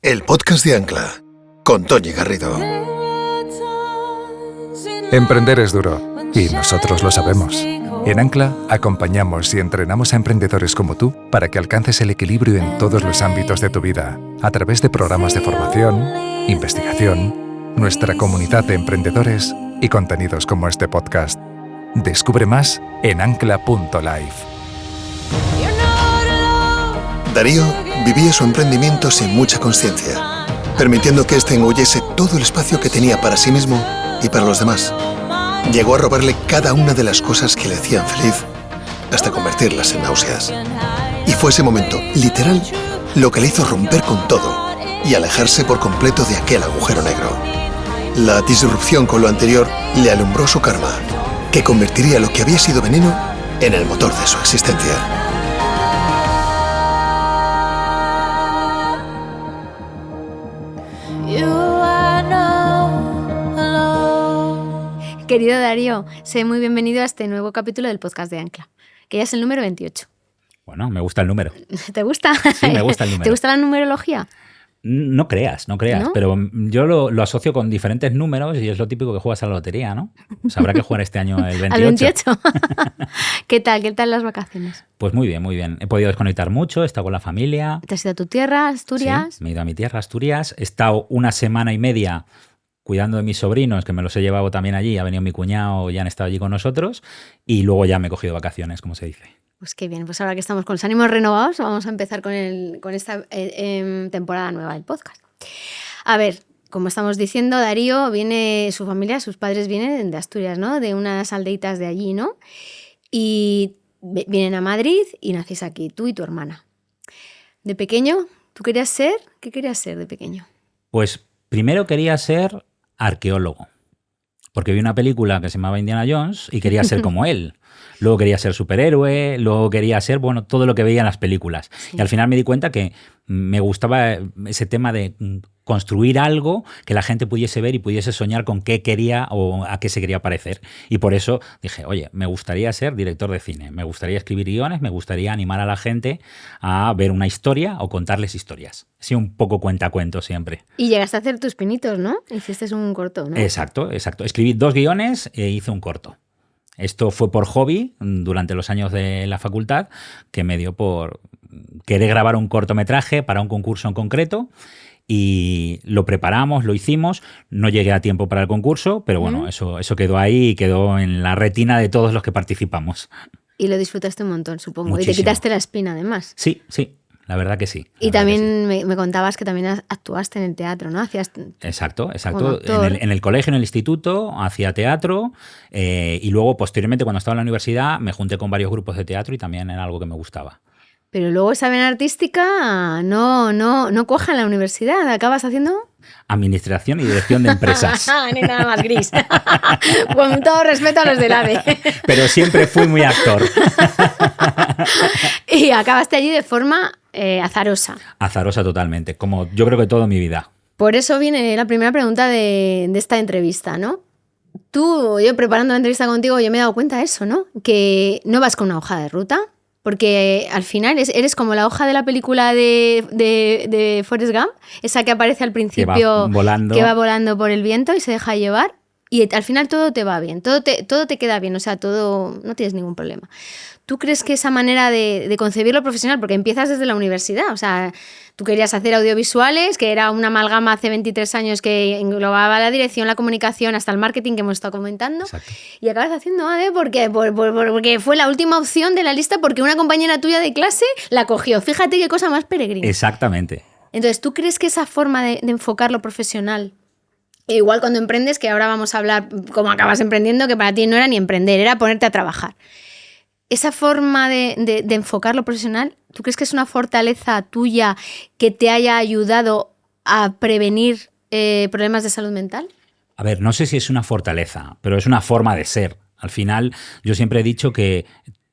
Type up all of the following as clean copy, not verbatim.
el podcast de Ancla, con Toñi Garrido. Emprender es duro, y nosotros lo sabemos. En Ancla acompañamos y entrenamos a emprendedores como tú para que alcances el equilibrio en todos los ámbitos de tu vida, a través de programas de formación, investigación, nuestra comunidad de emprendedores y contenidos como este podcast. Descubre más en ancla.life. Darío vivía su emprendimiento sin mucha conciencia, permitiendo que éste engullese todo el espacio que tenía para sí mismo y para los demás. Llegó a robarle cada una de las cosas que le hacían feliz, hasta convertirlas en náuseas. Y fue ese momento, literal, lo que le hizo romper con todo y alejarse por completo de aquel agujero negro. La disrupción con lo anterior le alumbró su karma, que convertiría lo que había sido veneno en el motor de su existencia. Querido Darío, sé muy bienvenido a este nuevo capítulo del podcast de Ancla, que ya es el número 28. Bueno, me gusta el número. ¿Te gusta? Sí, me gusta el número. ¿Te gusta la numerología? No creas, ¿no? Pero yo lo asocio con diferentes números y es lo típico que juegas a la lotería, ¿no? Pues habrá que jugar este año el 28. ¿Al 28? ¿Qué tal las vacaciones? Pues muy bien, muy bien. He podido desconectar mucho, he estado con la familia. ¿Te has ido a tu tierra, Asturias? Sí, me he ido a mi tierra, Asturias. He estado una semana y media cuidando de mis sobrinos, que me los he llevado también allí. Ha venido mi cuñado y han estado allí con nosotros. Y luego ya me he cogido vacaciones, como se dice. Pues qué bien, pues ahora que estamos con los ánimos renovados, vamos a empezar con esta temporada nueva del podcast. A ver, como estamos diciendo, Darío viene, su familia, sus padres vienen de Asturias, ¿no? De unas aldeitas de allí, ¿no? Y vienen a Madrid y nacís aquí, tú y tu hermana. De pequeño, ¿qué querías ser de pequeño? Pues primero quería ser arqueólogo, porque vi una película que se llamaba Indiana Jones y quería ser como él. Luego quería ser superhéroe, luego quería ser, bueno, todo lo que veía en las películas. Sí. Y al final me di cuenta que me gustaba ese tema de construir algo que la gente pudiese ver y pudiese soñar con qué quería o a qué se quería parecer. Y por eso dije, oye, me gustaría ser director de cine, me gustaría escribir guiones, me gustaría animar a la gente a ver una historia o contarles historias. Sí, un poco cuentacuentos siempre. Y llegaste a hacer tus pinitos, ¿no? Hiciste un corto, ¿no? Exacto. Escribí 2 guiones e hice un corto. Esto fue por hobby durante los años de la facultad, que me dio por querer grabar un cortometraje para un concurso en concreto y lo preparamos, lo hicimos. No llegué a tiempo para el concurso, pero bueno, eso quedó ahí y quedó en la retina de todos los que participamos. Y lo disfrutaste un montón, supongo. Muchísimo. Y te quitaste la espina, además. Sí. La verdad que sí. Y también sí. Me contabas que también actuaste en el teatro, ¿no? Exacto. En el colegio, en el instituto, hacía teatro y luego, posteriormente, cuando estaba en la universidad, me junté con varios grupos de teatro y también era algo que me gustaba. Pero luego esa vena artística no cuaja en la universidad. ¿Acabas haciendo? Administración y dirección de empresas. Ni nada más gris. Con todo respeto a los del ADE. Pero siempre fui muy actor. Y acabaste allí de forma azarosa. Azarosa totalmente, como yo creo que toda mi vida. Por eso viene la primera pregunta de esta entrevista, ¿no? Yo preparando la entrevista contigo, yo me he dado cuenta de eso, ¿no? Que no vas con una hoja de ruta, porque al final eres como la hoja de la película de Forrest Gump, esa que aparece al principio, que va volando por el viento y se deja llevar, y al final todo te va bien, todo te queda bien, o sea, no tienes ningún problema. ¿Tú crees que esa manera de concebirlo profesional, porque empiezas desde la universidad, o sea, tú querías hacer audiovisuales, que era una amalgama hace 23 años que englobaba la dirección, la comunicación, hasta el marketing que hemos estado comentando. Exacto. Y acabas haciendo ADE porque fue la última opción de la lista porque una compañera tuya de clase la cogió. Fíjate qué cosa más peregrina. Exactamente. Entonces, ¿tú crees que esa forma de enfocar lo profesional, igual cuando emprendes, que ahora vamos a hablar cómo acabas emprendiendo, que para ti no era ni emprender, era ponerte a trabajar? Esa forma de enfocar lo profesional, ¿tú crees que es una fortaleza tuya que te haya ayudado a prevenir problemas de salud mental? A ver, no sé si es una fortaleza, pero es una forma de ser. Al final, yo siempre he dicho que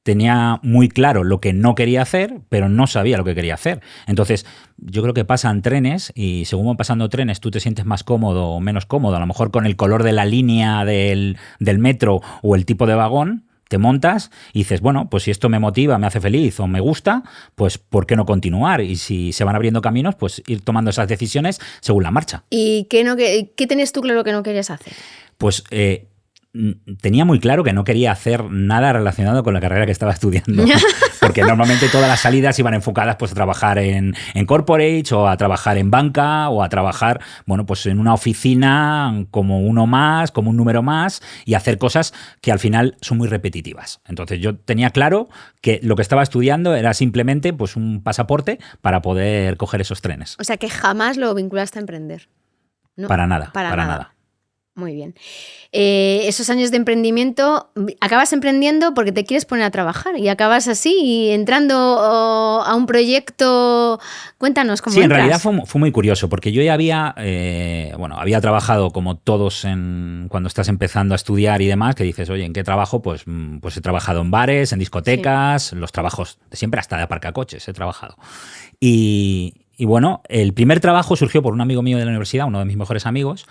tenía muy claro lo que no quería hacer, pero no sabía lo que quería hacer. Entonces, yo creo que pasan trenes y según van pasando trenes tú te sientes más cómodo o menos cómodo. A lo mejor con el color de la línea del metro o el tipo de vagón te montas y dices, bueno, pues si esto me motiva, me hace feliz o me gusta, pues ¿por qué no continuar? Y si se van abriendo caminos, pues ir tomando esas decisiones según la marcha. ¿Y qué tenías tú claro que no querías hacer? Pues tenía muy claro que no quería hacer nada relacionado con la carrera que estaba estudiando, porque normalmente todas las salidas iban enfocadas pues a trabajar en corporates o a trabajar en banca o a trabajar, bueno, pues en una oficina como uno más, como un número más y hacer cosas que al final son muy repetitivas. Entonces yo tenía claro que lo que estaba estudiando era simplemente pues un pasaporte para poder coger esos trenes. O sea, que jamás lo vinculaste a emprender. ¿No? Para nada. Muy bien. Esos años de emprendimiento, acabas emprendiendo porque te quieres poner a trabajar y acabas así y entrando a un proyecto. Cuéntanos cómo entras. Sí, en realidad fue muy curioso porque yo ya había trabajado como todos cuando estás empezando a estudiar y demás, que dices, oye, ¿en qué trabajo? Pues he trabajado en bares, en discotecas, los trabajos de siempre, hasta de aparcacoches he trabajado. Y bueno, el primer trabajo surgió por un amigo mío de la universidad, uno de mis mejores amigos,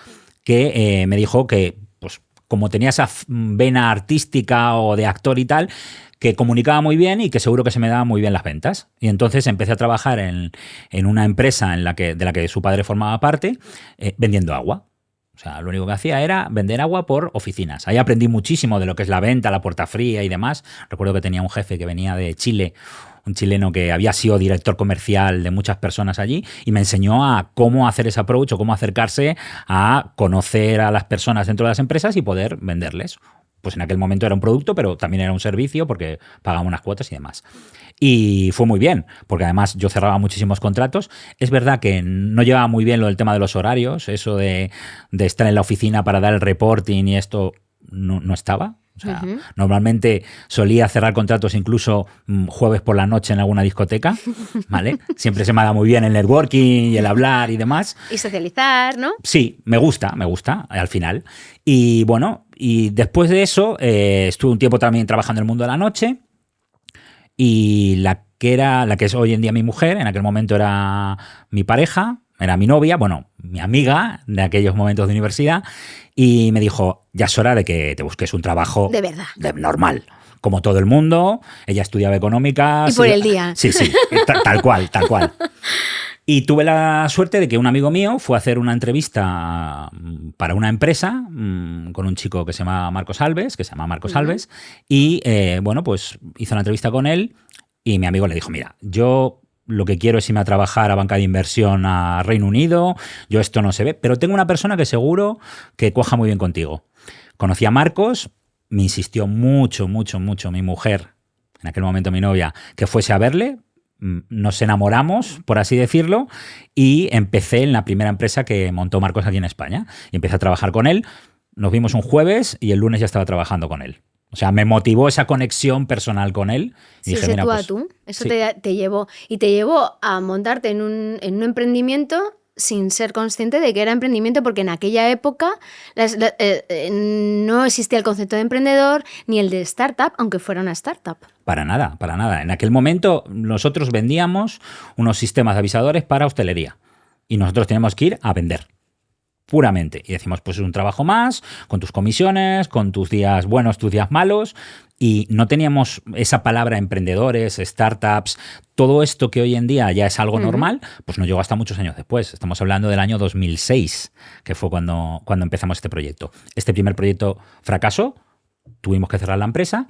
que me dijo que, pues, como tenía esa vena artística o de actor y tal, que comunicaba muy bien y que seguro que se me daban muy bien las ventas. Y entonces empecé a trabajar en una empresa de la que su padre formaba parte, vendiendo agua. O sea, lo único que hacía era vender agua por oficinas. Ahí aprendí muchísimo de lo que es la venta, la puerta fría y demás. Recuerdo que tenía un jefe que venía de Chile, un chileno que había sido director comercial de muchas personas allí y me enseñó a cómo hacer ese approach o cómo acercarse a conocer a las personas dentro de las empresas y poder venderles. Pues en aquel momento era un producto, pero también era un servicio porque pagaba unas cuotas y demás. Y fue muy bien, porque además yo cerraba muchísimos contratos. Es verdad que no llevaba muy bien lo del tema de los horarios, eso de estar en la oficina para dar el reporting y esto no estaba. O sea, normalmente solía cerrar contratos incluso jueves por la noche en alguna discoteca, ¿vale? Siempre se me ha dado muy bien el networking y el hablar y demás. Y socializar, ¿no? Sí, me gusta al final. Y bueno, y después de eso estuve un tiempo también trabajando en el mundo de la noche y la que es hoy en día mi mujer, en aquel momento era mi pareja, era mi novia, bueno, mi amiga de aquellos momentos de universidad, y me dijo, ya es hora de que te busques un trabajo de verdad, normal, como todo el mundo. Ella estudiaba económicas. Y por el día. Sí, tal cual. Y tuve la suerte de que un amigo mío fue a hacer una entrevista para una empresa con un chico que se llama Marcos Alves, y bueno, pues hizo una entrevista con él y mi amigo le dijo, mira, yo lo que quiero es irme a trabajar a banca de inversión a Reino Unido, yo esto no se ve, pero tengo una persona que seguro que cuaja muy bien contigo. Conocí a Marcos, me insistió mucho mi mujer, en aquel momento mi novia, que fuese a verle, nos enamoramos, por así decirlo, y empecé en la primera empresa que montó Marcos aquí en España. Y empecé a trabajar con él, nos vimos un jueves y el lunes ya estaba trabajando con él. O sea, me motivó esa conexión personal con él. Y sí, dije, ese mira, tú a pues, tú. Eso sí. te llevó. Y te llevó a montarte en un emprendimiento sin ser consciente de que era emprendimiento, porque en aquella época no existía el concepto de emprendedor ni el de startup, aunque fuera una startup. Para nada. En aquel momento nosotros vendíamos unos sistemas de avisadores para hostelería y nosotros teníamos que ir a vender. Puramente. Y decimos, pues es un trabajo más, con tus comisiones, con tus días buenos, tus días malos, y no teníamos esa palabra emprendedores, startups, todo esto que hoy en día ya es algo normal, pues no llegó hasta muchos años después. Estamos hablando del año 2006, que fue cuando empezamos este proyecto. Este primer proyecto fracasó, tuvimos que cerrar la empresa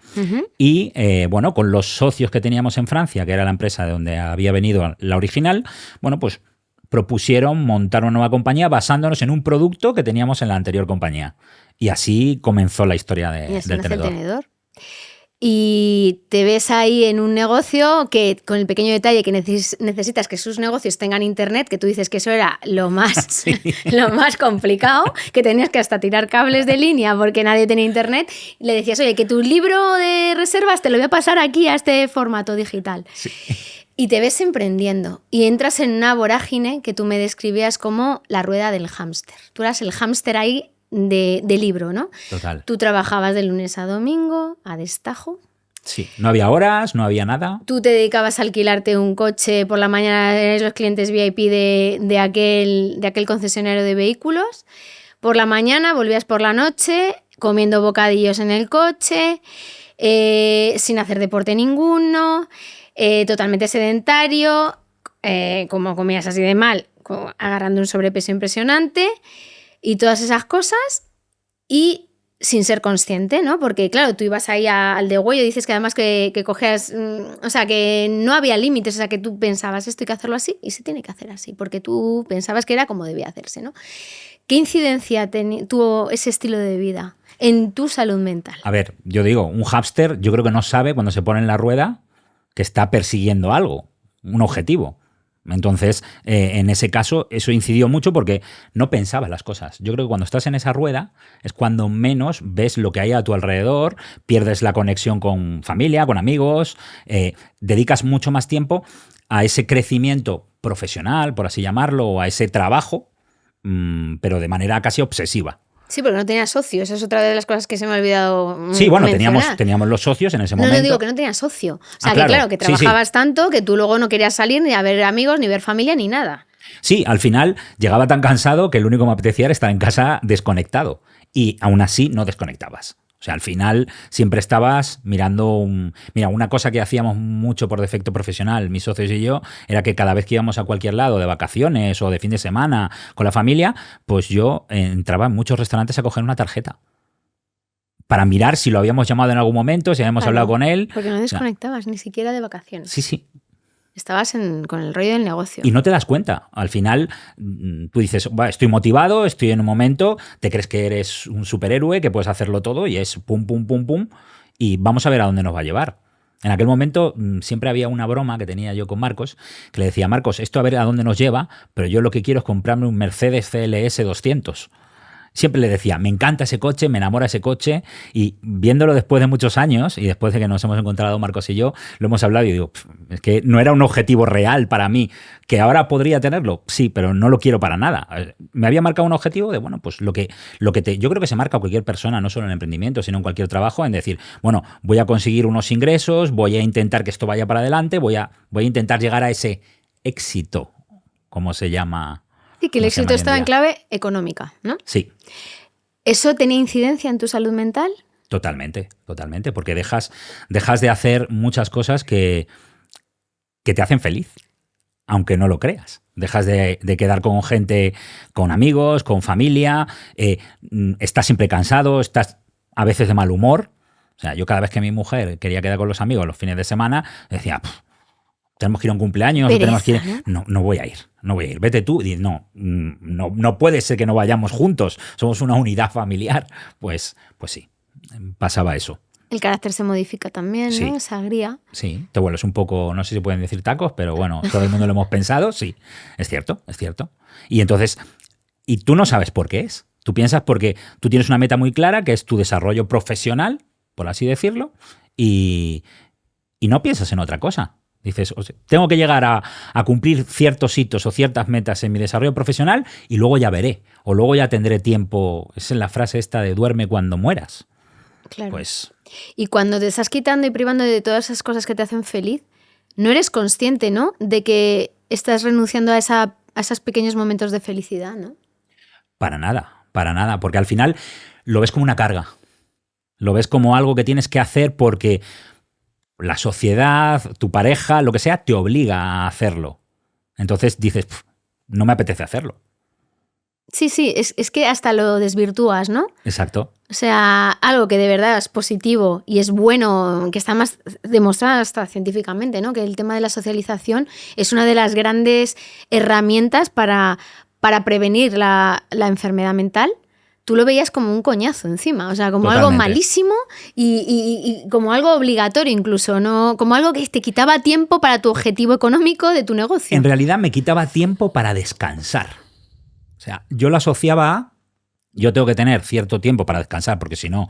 y, bueno, con los socios que teníamos en Francia, que era la empresa de donde había venido la original, bueno, pues propusieron montar una nueva compañía basándonos en un producto que teníamos en la anterior compañía. Y así comenzó la historia del tenedor. Y te ves ahí en un negocio que, con el pequeño detalle que necesitas que sus negocios tengan internet, que tú dices que eso era lo más complicado, que tenías que hasta tirar cables de línea porque nadie tenía internet. Y le decías, oye, que tu libro de reservas te lo voy a pasar aquí a este formato digital. Sí. Y te ves emprendiendo y entras en una vorágine que tú me describías como la rueda del hámster. Tú eras el hámster ahí de libro, ¿no? Total. Tú trabajabas de lunes a domingo, a destajo. Sí, no había horas, no había nada. Tú te dedicabas a alquilarte un coche por la mañana, eres los clientes VIP de aquel concesionario de vehículos. Por la mañana volvías por la noche comiendo bocadillos en el coche, sin hacer deporte ninguno, totalmente sedentario, como comías así de mal, agarrando un sobrepeso impresionante y todas esas cosas, y sin ser consciente, ¿no? Porque claro, tú ibas ahí al degüello y dices que además que cogías, o sea, que no había límites, o sea, que tú pensabas esto hay que hacerlo así y se tiene que hacer así, porque tú pensabas que era como debía hacerse, ¿no? ¿Qué incidencia tuvo ese estilo de vida en tu salud mental? A ver, yo digo, un hámster yo creo que no sabe cuando se pone en la rueda que está persiguiendo algo, un objetivo. Entonces, en ese caso, eso incidió mucho porque no pensaba las cosas. Yo creo que cuando estás en esa rueda es cuando menos ves lo que hay a tu alrededor, pierdes la conexión con familia, con amigos, dedicas mucho más tiempo a ese crecimiento profesional, por así llamarlo, o a ese trabajo, pero de manera casi obsesiva. Sí, porque no tenía socios, esa es otra de las cosas que se me ha olvidado Sí, bueno, mencionar. teníamos los socios en ese momento. No digo que no tenía socio. O sea, claro, que trabajabas sí. tanto que tú luego no querías salir ni a ver amigos, ni ver familia, ni nada. Sí, al final llegaba tan cansado que lo único que me apetecía era estar en casa desconectado. Y aún así no desconectabas. O sea, al final siempre estabas mirando Mira, una cosa que hacíamos mucho por defecto profesional, mis socios y yo, era que cada vez que íbamos a cualquier lado de vacaciones o de fin de semana con la familia, pues yo entraba en muchos restaurantes a coger una tarjeta para mirar si lo habíamos llamado en algún momento, si habíamos hablado con él. Porque no desconectabas ni siquiera de vacaciones. Sí. Estabas con el rollo del negocio. Y no te das cuenta. Al final, tú dices, estoy motivado, estoy en un momento, te crees que eres un superhéroe, que puedes hacerlo todo y es pum, pum, pum, pum, y vamos a ver a dónde nos va a llevar. En aquel momento siempre había una broma que tenía yo con Marcos, que le decía, Marcos, esto a ver a dónde nos lleva, pero yo lo que quiero es comprarme un Mercedes CLS 200. Siempre le decía, me encanta ese coche, me enamora ese coche, y viéndolo después de muchos años y después de que nos hemos encontrado Marcos y yo, lo hemos hablado y digo, es que no era un objetivo real para mí, que ahora podría tenerlo, sí, pero no lo quiero para nada. Me había marcado un objetivo de, bueno, pues yo creo que se marca cualquier persona, no solo en el emprendimiento, sino en cualquier trabajo, en decir, bueno, voy a conseguir unos ingresos, voy a intentar que esto vaya para adelante, voy a intentar llegar a ese éxito, como se llama. Sí, que el éxito estaba en clave económica, ¿no? Sí. ¿Eso tenía incidencia en tu salud mental? Totalmente, porque dejas de hacer muchas cosas que te hacen feliz, aunque no lo creas. Dejas de quedar con gente, con amigos, con familia, estás siempre cansado, estás a veces de mal humor. O sea, yo cada vez que mi mujer quería quedar con los amigos los fines de semana, decía, tenemos que ir a un cumpleaños, pereza, tenemos que ir. No voy a ir, vete tú. Y no puede ser que no vayamos juntos, somos una unidad familiar. Pues sí, pasaba eso. El carácter se modifica también, sí. ¿no? Esa agria. Sí, te vuelves un poco, no sé si pueden decir tacos, pero bueno, todo el mundo lo hemos pensado, sí, es cierto. Y entonces, y tú no sabes por qué es. Tú piensas porque tú tienes una meta muy clara, que es tu desarrollo profesional, por así decirlo, y no piensas en otra cosa. Dices, tengo que llegar a cumplir ciertos hitos o ciertas metas en mi desarrollo profesional y luego ya veré, o luego ya tendré tiempo. Es en la frase esta de duerme cuando mueras. Claro. Pues, y cuando te estás quitando y privando de todas esas cosas que te hacen feliz, no eres consciente, ¿no?, de que estás renunciando a esos pequeños momentos de felicidad, ¿no? Para nada, porque al final lo ves como una carga. Lo ves como algo que tienes que hacer porque la sociedad, tu pareja, lo que sea, te obliga a hacerlo. Entonces dices, no me apetece hacerlo. Sí, es que hasta lo desvirtúas, ¿no? Exacto. O sea, algo que de verdad es positivo y es bueno, que está más demostrado hasta científicamente, ¿no? Que el tema de la socialización es una de las grandes herramientas para prevenir la enfermedad mental. Tú lo veías como un coñazo encima, o sea, como Totalmente. algo malísimo y como algo obligatorio incluso, ¿no? Como algo que te quitaba tiempo para tu objetivo económico de tu negocio. En realidad me quitaba tiempo para descansar. O sea, yo lo asociaba a, yo tengo que tener cierto tiempo para descansar, porque si no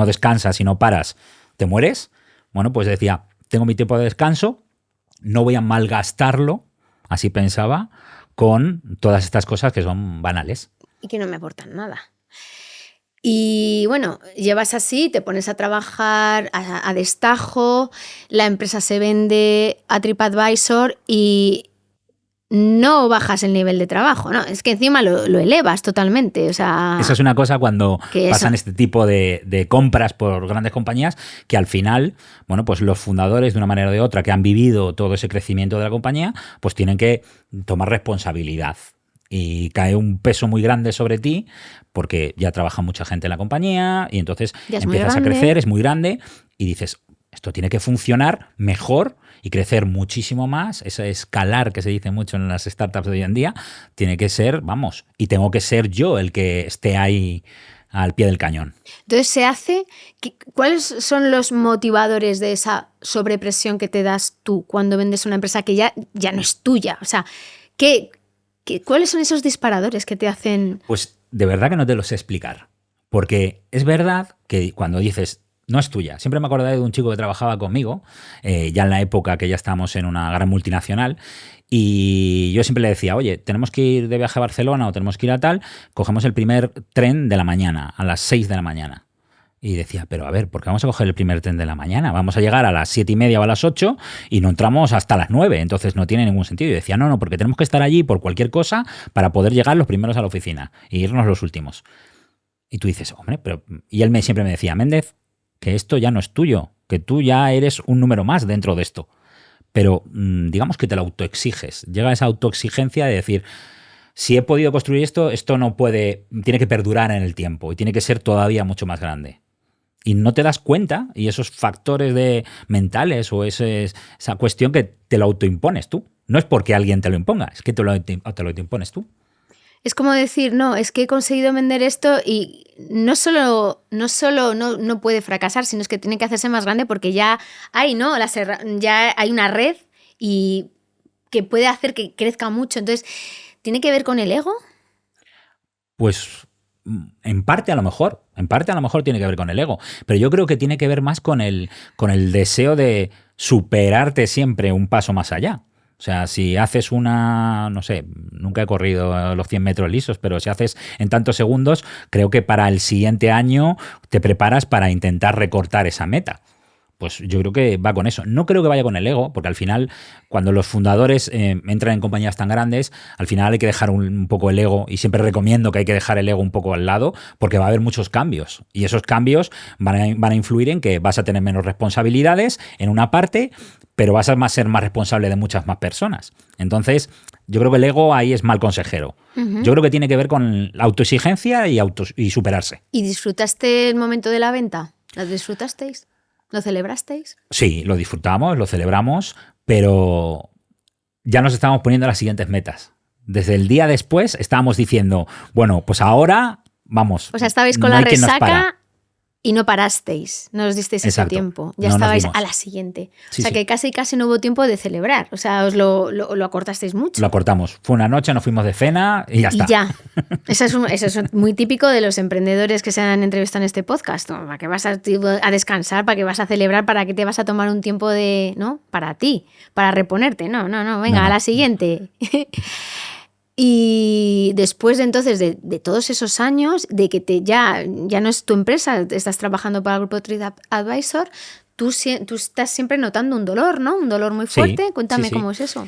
descansas, si no paras, te mueres. Bueno, pues decía, tengo mi tiempo de descanso, no voy a malgastarlo, así pensaba, con todas estas cosas que son banales. Y que no me aportan nada. Y bueno, llevas así, te pones a trabajar a destajo, la empresa se vende a TripAdvisor y no bajas el nivel de trabajo, ¿no? Es que encima lo elevas totalmente. O sea, eso es una cosa cuando pasan este tipo de compras por grandes compañías, que al final, bueno, pues los fundadores, de una manera o de otra, que han vivido todo ese crecimiento de la compañía, pues tienen que tomar responsabilidad. Y cae un peso muy grande sobre ti porque ya trabaja mucha gente en la compañía y entonces empiezas a crecer, es muy grande y dices, esto tiene que funcionar mejor y crecer muchísimo más. Ese escalar que se dice mucho en las startups de hoy en día tiene que ser, vamos, y tengo que ser yo el que esté ahí al pie del cañón. Entonces se hace... ¿Cuáles son los motivadores de esa sobrepresión que te das tú cuando vendes una empresa que ya no es tuya? O sea, ¿cuáles son esos disparadores que te hacen...? Pues de verdad que no te lo sé explicar. Porque es verdad que cuando dices, no es tuya. Siempre me acordaré de un chico que trabajaba conmigo, ya en la época que ya estábamos en una gran multinacional, y yo siempre le decía, oye, tenemos que ir de viaje a Barcelona o tenemos que ir a tal, cogemos el primer tren de la mañana, a las 6 de la mañana. Y decía, pero a ver, ¿por qué vamos a coger el primer tren de la mañana? Vamos a llegar a las 7:30 o a las 8 y no entramos hasta las 9, entonces no tiene ningún sentido. Y decía, no, porque tenemos que estar allí por cualquier cosa para poder llegar los primeros a la oficina e irnos los últimos. Y tú dices, hombre, pero... Y él siempre me decía, Méndez, que esto ya no es tuyo, que tú ya eres un número más dentro de esto. Pero digamos que te lo autoexiges. Llega esa autoexigencia de decir, si he podido construir esto no puede, tiene que perdurar en el tiempo y tiene que ser todavía mucho más grande. Y no te das cuenta, y esos factores mentales o esa cuestión que te lo autoimpones tú. No es porque alguien te lo imponga, es que te lo impones tú. Es como decir, no, es que he conseguido vender esto y no solo no puede fracasar, sino es que tiene que hacerse más grande porque ya hay, ¿no? Ya hay una red y que puede hacer que crezca mucho. Entonces, ¿tiene que ver con el ego? Pues en parte a lo mejor tiene que ver con el ego, pero yo creo que tiene que ver más con el deseo de superarte siempre un paso más allá. O sea, si haces no sé, nunca he corrido los 100 metros lisos, pero si haces en tantos segundos, creo que para el siguiente año te preparas para intentar recortar esa meta. Pues yo creo que va con eso. No creo que vaya con el ego, porque al final, cuando los fundadores entran en compañías tan grandes, al final hay que dejar un poco el ego, y siempre recomiendo que hay que dejar el ego un poco al lado, porque va a haber muchos cambios. Y esos cambios van a influir en que vas a tener menos responsabilidades en una parte, pero vas a ser más responsable de muchas más personas. Entonces, yo creo que el ego ahí es mal consejero. Uh-huh. Yo creo que tiene que ver con la autoexigencia y superarse. ¿Y disfrutaste el momento de la venta? ¿La disfrutasteis? ¿Lo celebrasteis? Sí, lo disfrutamos, lo celebramos, pero ya nos estábamos poniendo las siguientes metas. Desde el día después estábamos diciendo, bueno, pues ahora vamos. O sea, estabais con la resaca y no parasteis, no os disteis ese tiempo. Ya estabais a la siguiente. Sí, o sea, que casi no hubo tiempo de celebrar. O sea, os lo acortasteis mucho. Lo acortamos. Fue una noche, nos fuimos de cena y ya está. Y ya. Eso es muy típico de los emprendedores que se han entrevistado en este podcast. ¿Para qué vas a descansar? ¿Para qué vas a celebrar? ¿Para qué te vas a tomar un tiempo para ti? Para reponerte. No. Venga, a la siguiente. Y después de todos esos años, de que ya no es tu empresa, estás trabajando para el grupo TripAdvisor, tú estás siempre notando un dolor, ¿no? Un dolor muy fuerte. Sí, cuéntame cómo es eso.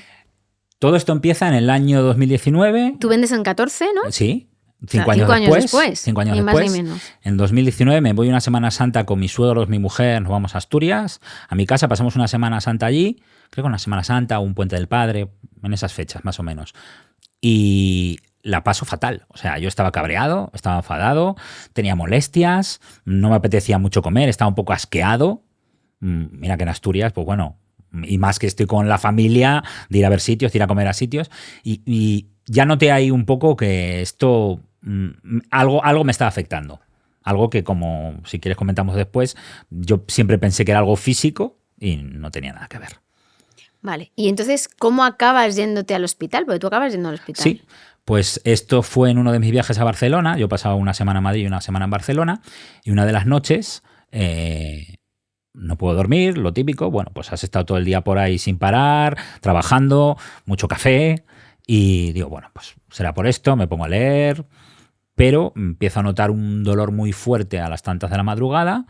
Todo esto empieza en el año 2019. Tú vendes en 14, ¿no? Sí. 5 años después. 5 años ni después. Más ni menos. En 2019 me voy una Semana Santa con mis suegros, mi mujer, nos vamos a Asturias, a mi casa, pasamos una Semana Santa allí, creo que una Semana Santa o un Puente del Padre, en esas fechas más o menos. Y la paso fatal. O sea, yo estaba cabreado, estaba enfadado, tenía molestias, no me apetecía mucho comer, estaba un poco asqueado. Mira que en Asturias, pues bueno, y más que estoy con la familia, de ir a ver sitios, de ir a comer a sitios, y ya noté ahí un poco que esto, algo me estaba afectando. Algo que, como si quieres comentamos después, yo siempre pensé que era algo físico y no tenía nada que ver. Vale, y entonces, ¿cómo acabas yéndote al hospital? Porque tú acabas yendo al hospital. Sí, pues esto fue en uno de mis viajes a Barcelona. Yo pasaba una semana en Madrid y una semana en Barcelona, y una de las noches no puedo dormir, lo típico. Bueno, pues has estado todo el día por ahí sin parar, trabajando, mucho café, y digo, bueno, pues será por esto, me pongo a leer, pero empiezo a notar un dolor muy fuerte a las tantas de la madrugada.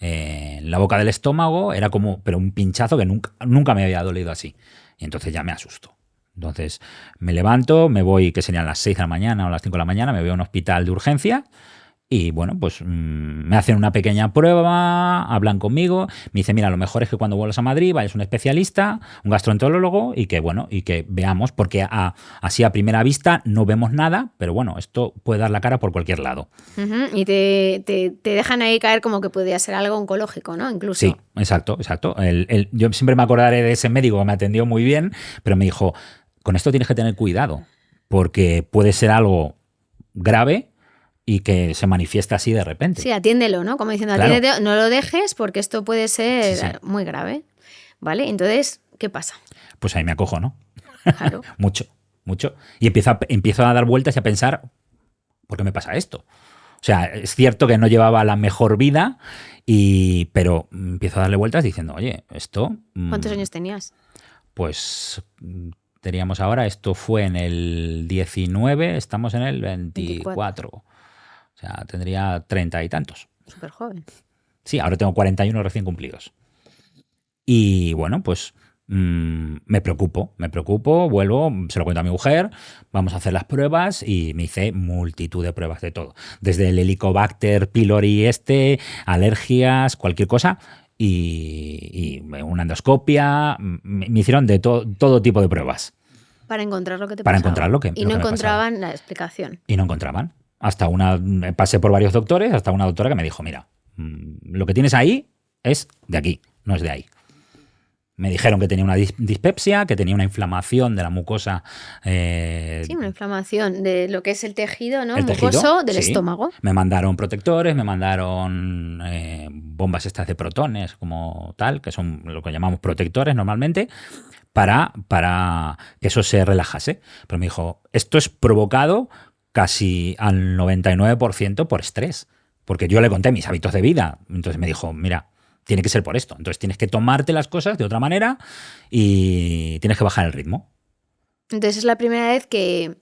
En la boca del estómago era como, pero un pinchazo que nunca me había dolido así. Y entonces ya me asustó. Entonces me levanto, me voy, que serían las 6 de la mañana o las 5 de la mañana, me voy a un hospital de urgencia y bueno, pues me hacen una pequeña prueba, hablan conmigo, me dicen, mira, lo mejor es que cuando vuelvas a Madrid vayas a un especialista, un gastroenterólogo y que veamos, porque así a primera vista no vemos nada, pero bueno, esto puede dar la cara por cualquier lado. Y te dejan ahí caer como que podría ser algo oncológico, ¿no? Incluso. Sí, exacto. Yo siempre me acordaré de ese médico que me atendió muy bien, pero me dijo, con esto tienes que tener cuidado, porque puede ser algo grave y que se manifiesta así de repente. Sí, atiéndelo, ¿no? Como diciendo, Claro. atiéndelo, no lo dejes porque esto puede ser Sí. muy grave. ¿Vale? Entonces, ¿qué pasa? Pues ahí me acojo, ¿no? Claro. Mucho. Y empiezo a dar vueltas y a pensar, ¿por qué me pasa esto? O sea, es cierto que no llevaba la mejor vida, pero empiezo a darle vueltas diciendo, oye, esto... ¿Cuántos años tenías? Pues teníamos ahora, esto fue en el 19, estamos en el 24. O sea, tendría 30 y tantos. Súper joven. Sí, ahora tengo 41 recién cumplidos. Y bueno, pues me preocupo, vuelvo, se lo cuento a mi mujer, vamos a hacer las pruebas y me hice multitud de pruebas de todo. Desde el Helicobacter pylori alergias, cualquier cosa. Y una endoscopia, me hicieron de todo tipo de pruebas. Para encontrar lo que te Para pasaba. encontrar lo que Y lo no que me encontraban la explicación. Y no encontraban. Pasé por varios doctores, hasta una doctora que me dijo, mira, lo que tienes ahí es de aquí, no es de ahí. Me dijeron que tenía una dispepsia, que tenía una inflamación de la mucosa. Sí, una inflamación de lo que es el tejido, ¿no? El tejido, mucoso del sí. estómago. Me mandaron protectores, me mandaron bombas estas de protones, como tal, que son lo que llamamos protectores normalmente, para que eso se relajase. Pero me dijo, esto es provocado casi al 99% por estrés. Porque yo le conté mis hábitos de vida. Entonces me dijo, mira, tiene que ser por esto. Entonces tienes que tomarte las cosas de otra manera y tienes que bajar el ritmo. Entonces es la primera vez que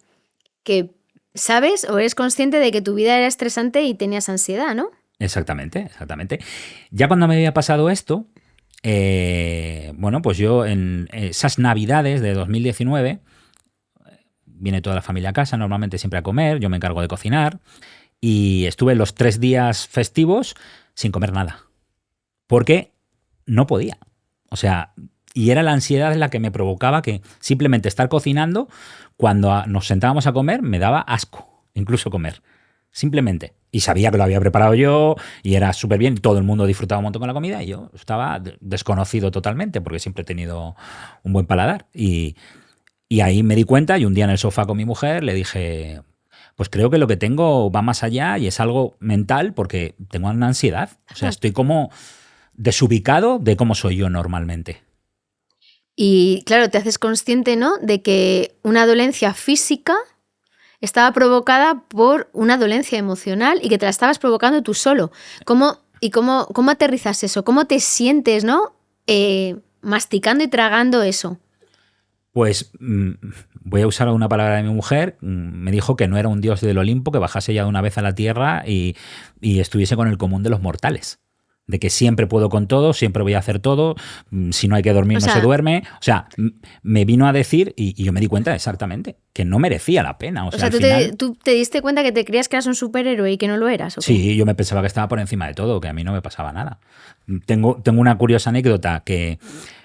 sabes o eres consciente de que tu vida era estresante y tenías ansiedad, ¿no? Exactamente. Ya cuando me había pasado esto, bueno, pues yo en esas navidades de 2019, viene toda la familia a casa, normalmente siempre a comer, yo me encargo de cocinar, y estuve los 3 días festivos sin comer nada. Porque no podía. O sea, y era la ansiedad la que me provocaba que simplemente estar cocinando, cuando nos sentábamos a comer, me daba asco, incluso comer. Simplemente. Y sabía que lo había preparado yo y era súper bien. Todo el mundo disfrutaba un montón con la comida y yo estaba desconocido totalmente porque siempre he tenido un buen paladar. Y ahí me di cuenta y un día en el sofá con mi mujer le dije, pues creo que lo que tengo va más allá y es algo mental porque tengo una ansiedad. O sea, estoy como desubicado de cómo soy yo normalmente. Y claro, te haces consciente, ¿no?, de que una dolencia física estaba provocada por una dolencia emocional y que te la estabas provocando tú solo. ¿Cómo aterrizas eso? ¿Cómo te sientes, ¿no?, masticando y tragando eso? Pues voy a usar una palabra de mi mujer. Me dijo que no era un dios del Olimpo, que bajase ya de una vez a la tierra y estuviese con el común de los mortales. De que siempre puedo con todo, siempre voy a hacer todo, si no hay que dormir no se duerme. O sea, me vino a decir, y yo me di cuenta exactamente, que no merecía la pena. O sea, ¿tú te diste cuenta que te creías que eras un superhéroe y que no lo eras? ¿O qué? Sí, yo me pensaba que estaba por encima de todo, que a mí no me pasaba nada. Tengo una curiosa anécdota que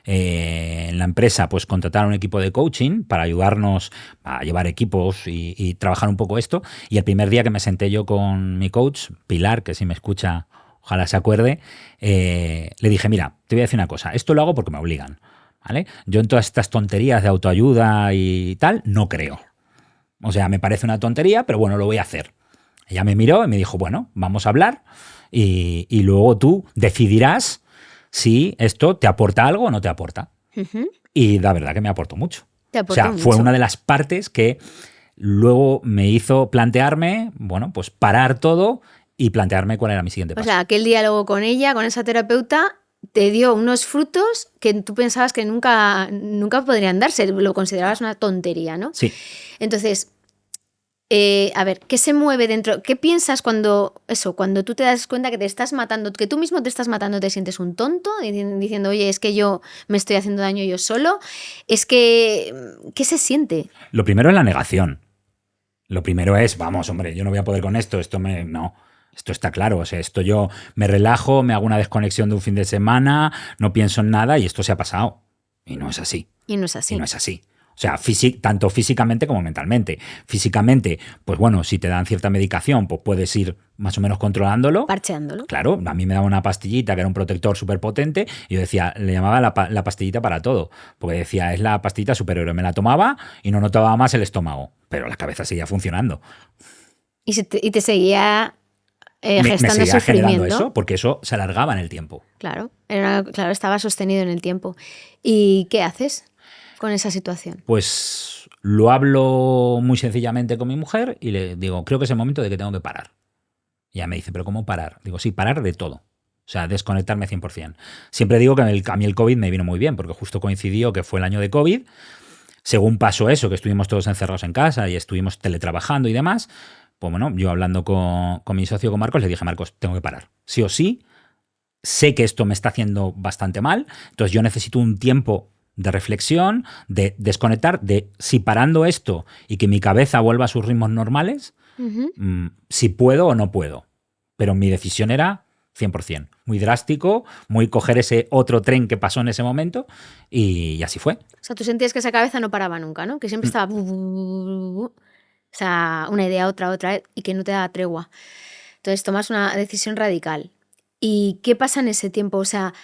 en la empresa pues contrataron un equipo de coaching para ayudarnos a llevar equipos y trabajar un poco esto. Y el primer día que me senté yo con mi coach, Pilar, que si me escucha, ojalá se acuerde, le dije, mira, te voy a decir una cosa, esto lo hago porque me obligan, ¿vale? Yo en todas estas tonterías de autoayuda y tal, no creo. O sea, me parece una tontería, pero bueno, lo voy a hacer. Ella me miró y me dijo, bueno, vamos a hablar y luego tú decidirás si esto te aporta algo o no te aporta. Uh-huh. Y la verdad que me aportó mucho. Te aportó o sea, mucho. Fue una de las partes que luego me hizo plantearme, bueno, pues parar todo y plantearme cuál era mi siguiente paso. O sea, aquel diálogo con ella, con esa terapeuta, te dio unos frutos que tú pensabas que nunca podrían darse, lo considerabas una tontería, ¿no? Sí. Entonces, A ver, ¿qué se mueve dentro? ¿Qué piensas cuando tú te das cuenta que te estás matando, que tú mismo te estás matando, te sientes un tonto, diciendo, oye, es que yo me estoy haciendo daño yo solo? Es que, ¿qué se siente? Lo primero es la negación. Lo primero es, vamos, hombre, yo no voy a poder con esto, no, esto está claro, o sea, esto yo me relajo, me hago una desconexión de un fin de semana, no pienso en nada y esto se ha pasado. Y no es así. Y no es así. Y no es así. O sea, tanto físicamente como mentalmente. Físicamente, pues bueno, si te dan cierta medicación, pues puedes ir más o menos controlándolo. Parcheándolo. Claro, a mí me daba una pastillita que era un protector súper potente y yo decía, le llamaba la pastillita para todo. Porque decía, es la pastillita superhéroe. Me la tomaba y no notaba más el estómago. Pero la cabeza seguía funcionando. Y te seguía me gestando seguía generando sufrimiento. eso porque eso se alargaba en el tiempo. Claro, claro, estaba sostenido en el tiempo. ¿Y qué haces con esa situación? Pues lo hablo muy sencillamente con mi mujer y le digo, creo que es el momento de que tengo que parar. Y ella me dice, ¿pero cómo parar? Digo, sí, parar de todo. O sea, desconectarme 100%. Siempre digo que a mí el COVID me vino muy bien, porque justo coincidió que fue el año de COVID. Según pasó eso, que estuvimos todos encerrados en casa y estuvimos teletrabajando y demás, pues bueno, yo hablando con mi socio, con Marcos, le dije, Marcos, tengo que parar. Sí o sí, sé que esto me está haciendo bastante mal, entonces yo necesito un tiempo de reflexión, de desconectar, de si parando esto y que mi cabeza vuelva a sus ritmos normales, si puedo o no puedo. Pero mi decisión era 100%. Muy drástico, muy coger ese otro tren que pasó en ese momento y así fue. O sea, tú sentías que esa cabeza no paraba nunca, ¿no? Que siempre estaba... O sea, una idea, otra, y que no te daba tregua. Entonces tomas una decisión radical. ¿Y qué pasa en ese tiempo? O sea,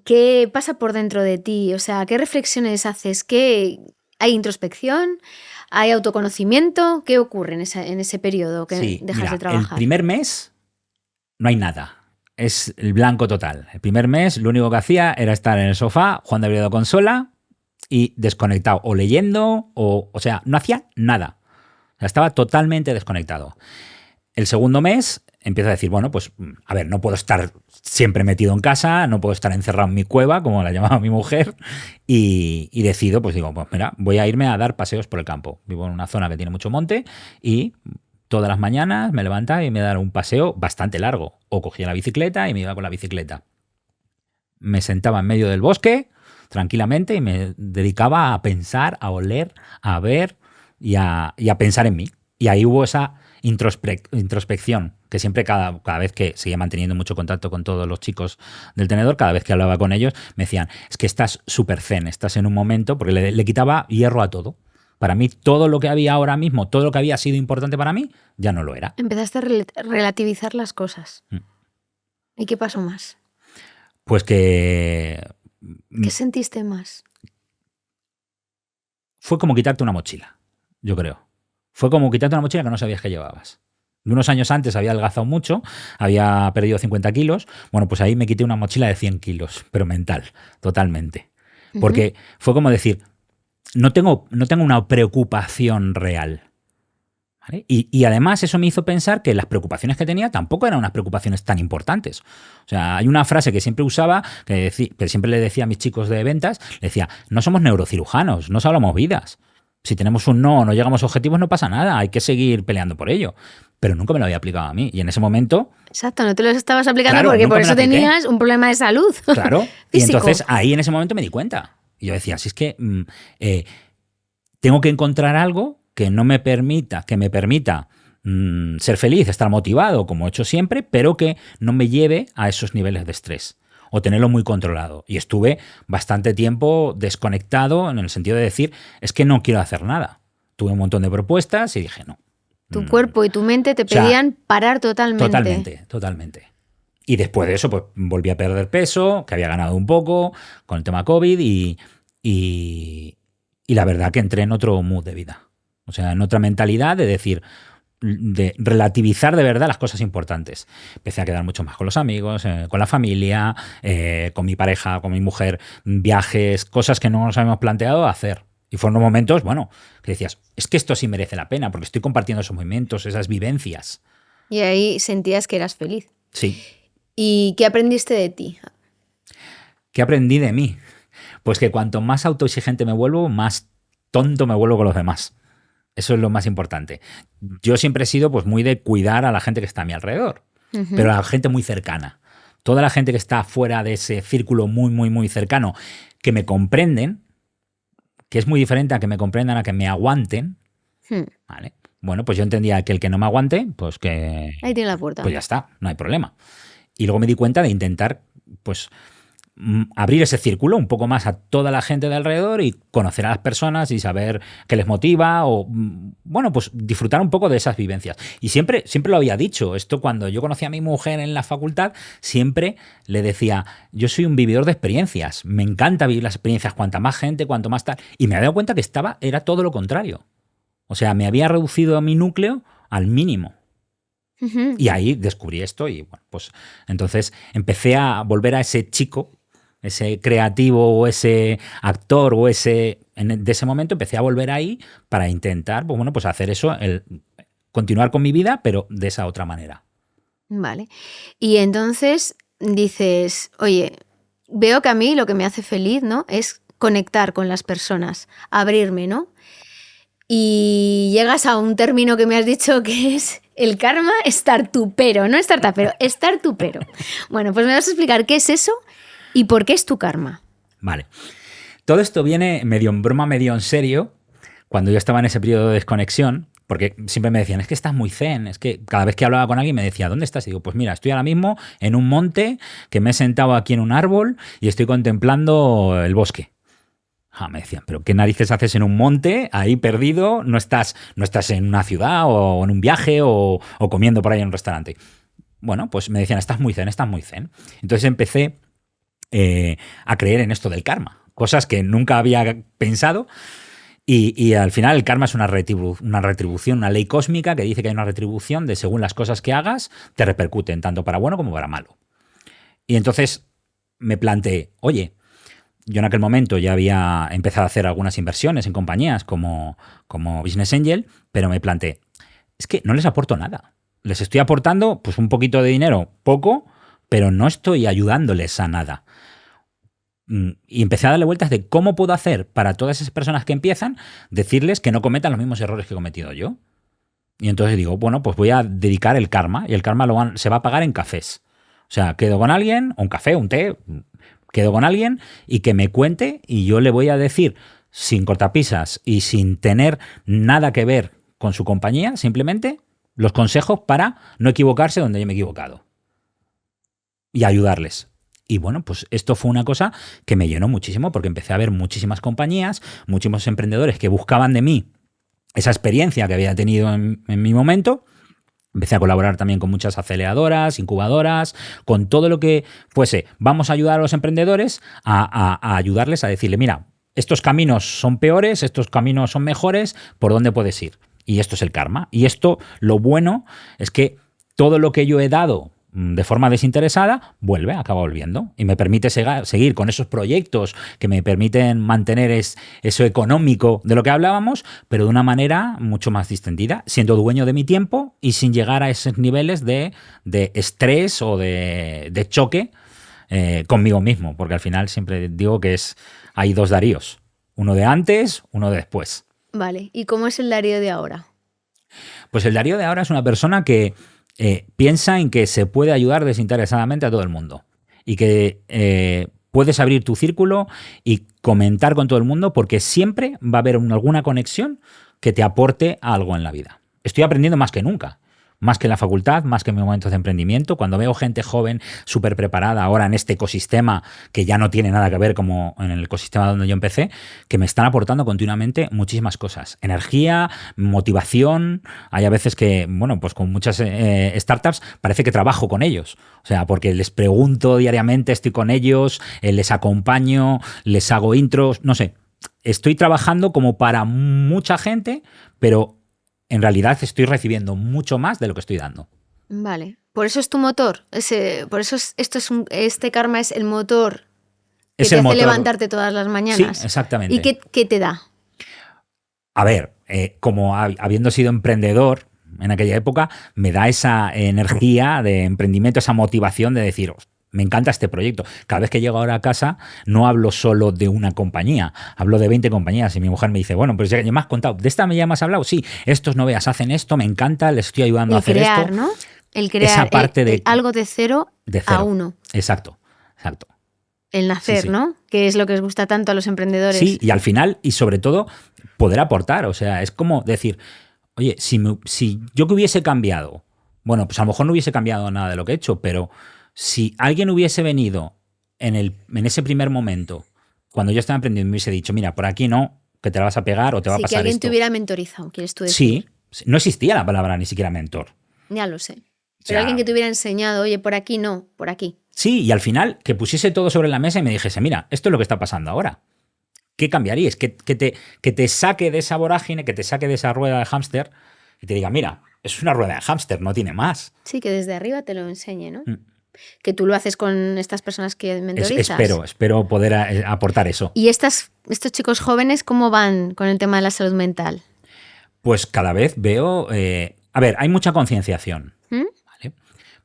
¿qué pasa por dentro de ti? O sea, ¿qué reflexiones haces? ¿Hay introspección? ¿Hay autoconocimiento? ¿Qué ocurre en ese periodo que dejas de trabajar? El primer mes no hay nada. Es el blanco total. El primer mes lo único que hacía era estar en el sofá jugando a videoconsola y desconectado. O leyendo, o sea, no hacía nada. O sea, estaba totalmente desconectado. El segundo mes empiezo a decir, bueno, pues a ver, no puedo estar siempre metido en casa, no puedo estar encerrado en mi cueva, como la llamaba mi mujer, y decido, pues digo, pues mira, voy a irme a dar paseos por el campo. Vivo en una zona que tiene mucho monte y todas las mañanas me levantaba y me daba un paseo bastante largo. O cogía la bicicleta y me iba con la bicicleta. Me sentaba en medio del bosque tranquilamente y me dedicaba a pensar, a oler, a ver y a pensar en mí. Y ahí hubo esa introspección que siempre cada vez que seguía manteniendo mucho contacto con todos los chicos del tenedor, cada vez que hablaba con ellos, me decían, es que estás súper zen, estás en un momento, porque le quitaba hierro a todo. Para mí, todo lo que había ahora mismo, todo lo que había sido importante para mí, ya no lo era. Empezaste a relativizar las cosas. ¿Y qué pasó más? Pues que... ¿Qué sentiste más? Fue como quitarte una mochila, yo creo. Fue como quitarte una mochila que no sabías que llevabas. Unos años antes había adelgazado mucho, había perdido 50 kilos. Bueno, pues ahí me quité una mochila de 100 kilos, pero mental, totalmente. Porque fue como decir, no tengo una preocupación real. ¿Vale? Y además eso me hizo pensar que las preocupaciones que tenía tampoco eran unas preocupaciones tan importantes. O sea, hay una frase que siempre usaba, que siempre le decía a mis chicos de ventas, le decía, no somos neurocirujanos, no salvamos vidas. Si tenemos un no o no llegamos a objetivos no pasa nada, hay que seguir peleando por ello. Pero nunca me lo había aplicado a mí. Y en ese momento... Exacto, no te lo estabas aplicando, claro, porque por eso tenías un problema de salud. Claro, y entonces ahí en ese momento me di cuenta. Y yo decía, si es que tengo que encontrar algo que me permita ser feliz, estar motivado, como he hecho siempre, pero que no me lleve a esos niveles de estrés. O tenerlo muy controlado. Y estuve bastante tiempo desconectado en el sentido de decir, es que no quiero hacer nada. Tuve un montón de propuestas y dije, no. Tu cuerpo y tu mente te pedían parar totalmente. Totalmente. Y después de eso, pues volví a perder peso, que había ganado un poco con el tema COVID y la verdad que entré en otro mood de vida. O sea, en otra mentalidad de decir, de relativizar de verdad las cosas importantes. Empecé a quedar mucho más con los amigos, con la familia, con mi pareja, con mi mujer, viajes, cosas que no nos habíamos planteado hacer. Y fueron momentos, bueno, que decías, es que esto sí merece la pena, porque estoy compartiendo esos movimientos, esas vivencias. Y ahí sentías que eras feliz. Sí. ¿Y qué aprendiste de ti? ¿Qué aprendí de mí? Pues que cuanto más autoexigente me vuelvo, más tonto me vuelvo con los demás. Eso es lo más importante. Yo siempre he sido pues muy de cuidar a la gente que está a mi alrededor, pero a la gente muy cercana. Toda la gente que está fuera de ese círculo muy, muy, muy cercano, que me comprenden, que es muy diferente a que me comprendan, a que me aguanten, ¿vale? Bueno, pues yo entendía que el que no me aguante, pues que... Ahí tiene la puerta. Pues ya está, no hay problema. Y luego me di cuenta de intentar, pues, abrir ese círculo un poco más a toda la gente de alrededor y conocer a las personas y saber qué les motiva o, bueno, pues disfrutar un poco de esas vivencias. Y siempre lo había dicho. Esto cuando yo conocí a mi mujer en la facultad, siempre le decía, yo soy un vividor de experiencias. Me encanta vivir las experiencias, cuanta más gente, cuanto más tal. Y me había dado cuenta que era todo lo contrario. O sea, me había reducido mi núcleo al mínimo. Y ahí descubrí esto y, bueno, pues entonces empecé a volver a ese chico, ese creativo o ese actor o de ese momento, empecé a volver ahí para intentar, pues bueno, pues hacer eso, continuar con mi vida, pero de esa otra manera. Vale. Y entonces dices, oye, veo que a mí lo que me hace feliz, ¿no? Es conectar con las personas, abrirme, ¿no? Y llegas a un término que me has dicho que es el karma startupero, no startupero, startupero. Bueno, pues me vas a explicar qué es eso y por qué es tu karma. Vale. Todo esto viene medio en broma, medio en serio, cuando yo estaba en ese periodo de desconexión, porque siempre me decían, es que estás muy zen, es que cada vez que hablaba con alguien me decía, ¿dónde estás? Y digo, pues mira, estoy ahora mismo en un monte, que me he sentado aquí en un árbol y estoy contemplando el bosque. Me decían, ¿pero qué narices haces en un monte, ahí perdido? No estás en una ciudad o en un viaje o comiendo por ahí en un restaurante. Bueno, pues me decían, estás muy zen, estás muy zen. Entonces empecé a creer en esto del karma, cosas que nunca había pensado. Y al final el karma es una retribución, una ley cósmica que dice que hay una retribución de según las cosas que hagas, te repercuten, tanto para bueno como para malo. Y entonces me planteé, oye, yo en aquel momento ya había empezado a hacer algunas inversiones en compañías como Business Angel, pero me planteé, es que no les aporto nada. Les estoy aportando pues un poquito de dinero, poco, pero no estoy ayudándoles a nada. Y empecé a darle vueltas de cómo puedo hacer para todas esas personas que empiezan, decirles que no cometan los mismos errores que he cometido yo. Y entonces digo, bueno, pues voy a dedicar el karma, y el karma se va a pagar en cafés. O sea, quedo con alguien, un café, un té, quedo con alguien y que me cuente y yo le voy a decir, sin cortapisas y sin tener nada que ver con su compañía, simplemente los consejos para no equivocarse donde yo me he equivocado. Y ayudarles. Y bueno, pues esto fue una cosa que me llenó muchísimo porque empecé a ver muchísimas compañías, muchísimos emprendedores que buscaban de mí esa experiencia que había tenido en mi momento. Empecé a colaborar también con muchas aceleradoras, incubadoras, con todo lo que fuese. Vamos a ayudar a los emprendedores a ayudarles a decirle, mira, estos caminos son peores, estos caminos son mejores, ¿por dónde puedes ir? Y esto es el karma. Y esto, lo bueno es que todo lo que yo he dado de forma desinteresada, acaba volviendo y me permite seguir con esos proyectos que me permiten mantener eso económico de lo que hablábamos, pero de una manera mucho más distendida, siendo dueño de mi tiempo y sin llegar a esos niveles de estrés o de choque conmigo mismo, porque al final siempre digo que hay dos Daríos, uno de antes, uno de después. Vale, ¿y cómo es el Darío de ahora? Pues el Darío de ahora es una persona que piensa en que se puede ayudar desinteresadamente a todo el mundo y que puedes abrir tu círculo y comentar con todo el mundo porque siempre va a haber alguna conexión que te aporte algo en la vida. Estoy aprendiendo más que nunca. Más que en la facultad, más que en mis momentos de emprendimiento. Cuando veo gente joven, súper preparada ahora en este ecosistema que ya no tiene nada que ver como en el ecosistema donde yo empecé, que me están aportando continuamente muchísimas cosas. Energía, motivación. Hay a veces que, bueno, pues con muchas startups parece que trabajo con ellos. O sea, porque les pregunto diariamente, estoy con ellos, les acompaño, les hago intros, no sé. Estoy trabajando como para mucha gente, pero en realidad estoy recibiendo mucho más de lo que estoy dando. Vale. Por eso es tu motor. Por eso este karma es el motor que te hace levantarte todas las mañanas. Sí, exactamente. ¿Y qué te da? A ver, como habiendo sido emprendedor en aquella época, me da esa energía de emprendimiento, esa motivación de decir, me encanta este proyecto. Cada vez que llego ahora a casa no hablo solo de una compañía, hablo de 20 compañías y mi mujer me dice, bueno, pues ya me has contado, ¿de esta ya me has hablado? Sí, estos no veas, hacen esto, me encanta, les estoy ayudando a hacer crear, esto. ¿no? El crear, esa parte de algo de cero a uno. Exacto. El nacer, Sí. ¿no? Que es lo que os gusta tanto a los emprendedores. Sí, y al final, y sobre todo, poder aportar. O sea, es como decir, oye, si yo que hubiese cambiado, bueno, pues a lo mejor no hubiese cambiado nada de lo que he hecho, pero si alguien hubiese venido en ese primer momento, cuando yo estaba emprendiendo, me hubiese dicho, mira, por aquí no, que te la vas a pegar o te va a pasar que alguien esto. te hubiera mentorizado, quieres tú decir. Sí, no existía la palabra ni siquiera mentor. Ya lo sé. Pero O sea, alguien que te hubiera enseñado, oye, por aquí no, por aquí. Sí, y al final que pusiese todo sobre la mesa y me dijese, mira, esto es lo que está pasando ahora. ¿Qué cambiarías? Que te saque de esa vorágine, que te saque de esa rueda de hámster y te diga, mira, es una rueda de hámster, no tiene más. Sí, que desde arriba te lo enseñe, ¿no? Que tú lo haces con estas personas que mentorizas. Espero poder aportar eso. ¿Y estos chicos jóvenes cómo van con el tema de la salud mental? Pues cada vez veo... a ver, hay mucha concienciación, ¿vale?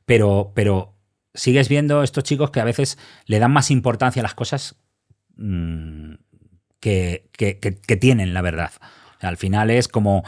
Pero sigues viendo estos chicos que a veces le dan más importancia a las cosas que tienen, la verdad. O sea, al final es como...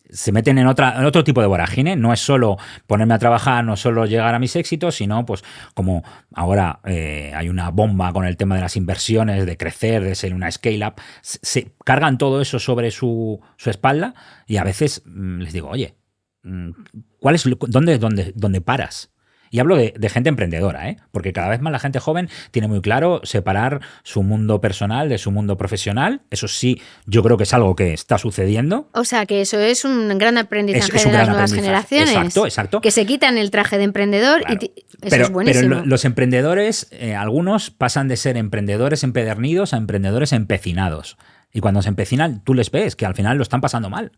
Se meten en otro tipo de vorágine. No es solo ponerme a trabajar, no solo llegar a mis éxitos, sino pues como ahora hay una bomba con el tema de las inversiones, de crecer, de ser una scale-up. Se cargan todo eso sobre su espalda y a veces les digo, oye, ¿dónde paras? Y hablo de gente emprendedora, ¿eh? Porque cada vez más la gente joven tiene muy claro separar su mundo personal de su mundo profesional. Eso sí, yo creo que es algo que está sucediendo. O sea, que eso es un gran aprendizaje Es un de las gran nuevas aprendizaje. generaciones. Exacto. Que se quitan el traje de emprendedor Claro. y eso es buenísimo. Pero los emprendedores, algunos pasan de ser emprendedores empedernidos a emprendedores empecinados. Y cuando se empecinan, tú les ves que al final lo están pasando mal.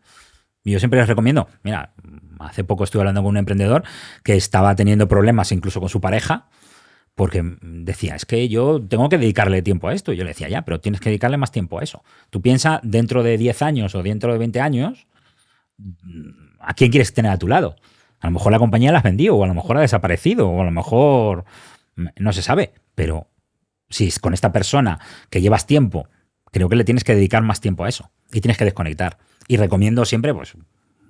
Y yo siempre les recomiendo, mira, hace poco estuve hablando con un emprendedor que estaba teniendo problemas incluso con su pareja porque decía, es que yo tengo que dedicarle tiempo a esto. Y yo le decía, ya, pero tienes que dedicarle más tiempo a eso. Tú piensa dentro de 10 años o dentro de 20 años, ¿a quién quieres tener a tu lado? A lo mejor la compañía la has vendido o a lo mejor ha desaparecido o a lo mejor no se sabe. Pero si es con esta persona que llevas tiempo, creo que le tienes que dedicar más tiempo a eso y tienes que desconectar. Y recomiendo siempre, pues,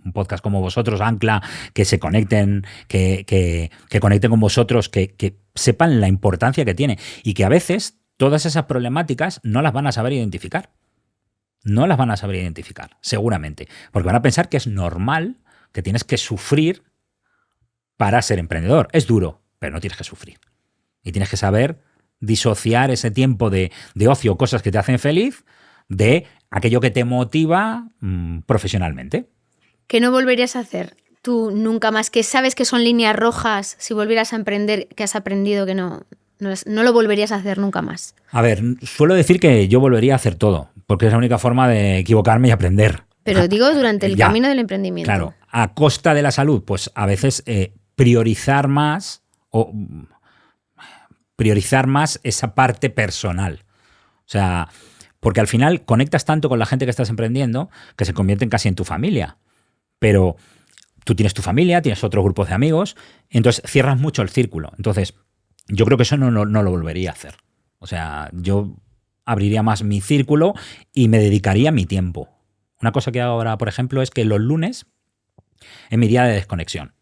un podcast como vosotros, Ancla, que se conecten, que conecten con vosotros, que sepan la importancia que tiene y que a veces todas esas problemáticas no las van a saber identificar. No las van a saber identificar, seguramente. Porque van a pensar que es normal, que tienes que sufrir para ser emprendedor. Es duro, pero no tienes que sufrir. Y tienes que saber disociar ese tiempo de ocio, cosas que te hacen feliz, de aquello que te motiva profesionalmente. ¿Qué no volverías a hacer tú nunca más? Que sabes que son líneas rojas, si volvieras a emprender, que has aprendido que no lo volverías a hacer nunca más. A ver, suelo decir que yo volvería a hacer todo, porque es la única forma de equivocarme y aprender. Pero digo durante el camino del emprendimiento. Claro, a costa de la salud, pues a veces priorizar más esa parte personal. O sea, porque al final conectas tanto con la gente que estás emprendiendo que se convierten casi en tu familia. Pero tú tienes tu familia, tienes otros grupos de amigos, entonces cierras mucho el círculo. Entonces, yo creo que eso no lo volvería a hacer. O sea, yo abriría más mi círculo y me dedicaría mi tiempo. Una cosa que hago ahora, por ejemplo, es que los lunes es mi día de desconexión.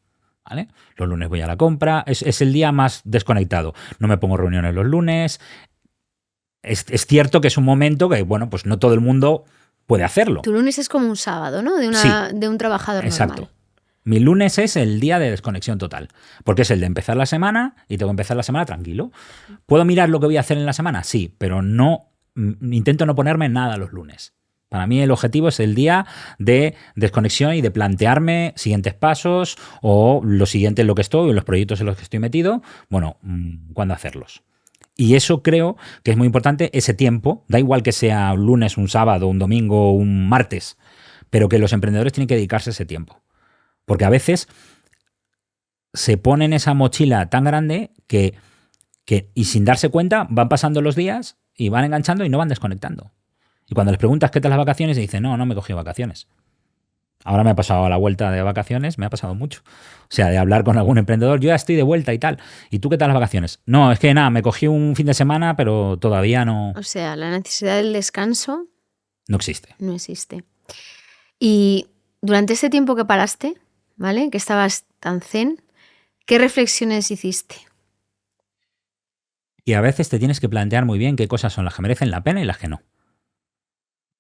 ¿Vale? Los lunes voy a la compra, es el día más desconectado. No me pongo reuniones los lunes. Es cierto que es un momento que, bueno, pues no todo el mundo puede hacerlo. Tu lunes es como un sábado, ¿no? De un trabajador exacto. normal. Mi lunes es el día de desconexión total, porque es el de empezar la semana y tengo que empezar la semana tranquilo. ¿Puedo mirar lo que voy a hacer en la semana? Sí, pero intento no ponerme nada los lunes. Para mí el objetivo es el día de desconexión y de plantearme siguientes pasos o lo siguiente en lo que estoy, en los proyectos en los que estoy metido, bueno, cuándo hacerlos. Y eso creo que es muy importante, ese tiempo, da igual que sea un lunes, un sábado, un domingo, un martes, pero que los emprendedores tienen que dedicarse ese tiempo. Porque a veces se ponen esa mochila tan grande que y sin darse cuenta van pasando los días y van enganchando y no van desconectando. Y cuando les preguntas qué tal las vacaciones, dicen, no me he cogido vacaciones. Ahora me ha pasado a la vuelta de vacaciones, me ha pasado mucho. O sea, de hablar con algún emprendedor, yo ya estoy de vuelta y tal. ¿Y tú qué tal las vacaciones? No, es que nada, me cogí un fin de semana, pero todavía no O sea, la necesidad del descanso existe. no existe. Y durante ese tiempo que paraste, ¿vale? Que estabas tan zen, ¿qué reflexiones hiciste? Y a veces te tienes que plantear muy bien qué cosas son las que merecen la pena y las que no.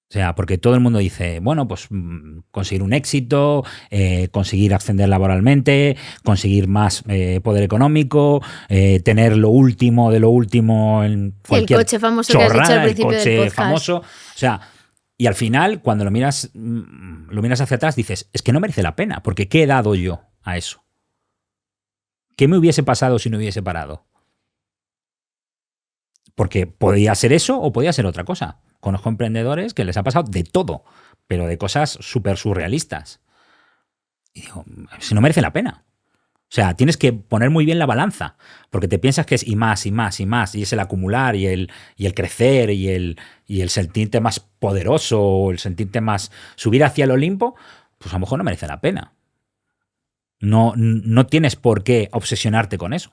O sea, porque todo el mundo dice, bueno, pues conseguir un éxito, conseguir ascender laboralmente, conseguir más poder económico, tener lo último de lo último en cualquier El coche famoso que has dicho al principio el coche del podcast. famoso. O sea, y al final, cuando lo miras hacia atrás, dices, es que no merece la pena, porque ¿qué he dado yo a eso? ¿Qué me hubiese pasado si no hubiese parado? Porque podía ser eso o podía ser otra cosa. Conozco emprendedores que les ha pasado de todo, pero de cosas súper surrealistas. Y digo, si no merece la pena. O sea, tienes que poner muy bien la balanza, porque te piensas que es y más, y más, y más, y es el acumular, y el crecer, y el sentirte más poderoso, o el sentirte más subir hacia el Olimpo, pues a lo mejor no merece la pena. No tienes por qué obsesionarte con eso.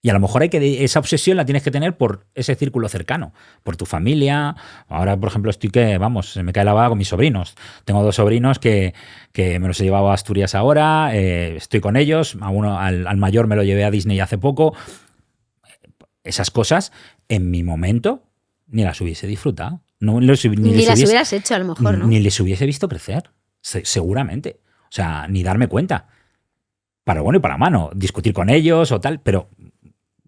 Y a lo mejor esa obsesión la tienes que tener por ese círculo cercano, por tu familia. Ahora, por ejemplo, se me cae la baba con mis sobrinos. Tengo 2 sobrinos que me los he llevado a Asturias ahora, estoy con ellos. Al mayor me lo llevé a Disney hace poco. Esas cosas, en mi momento, ni las hubiese disfrutado. Ni las hubieras hecho, a lo mejor, ¿no? Ni les hubiese visto crecer, seguramente. O sea, ni darme cuenta. Para bueno y para mano, discutir con ellos o tal, pero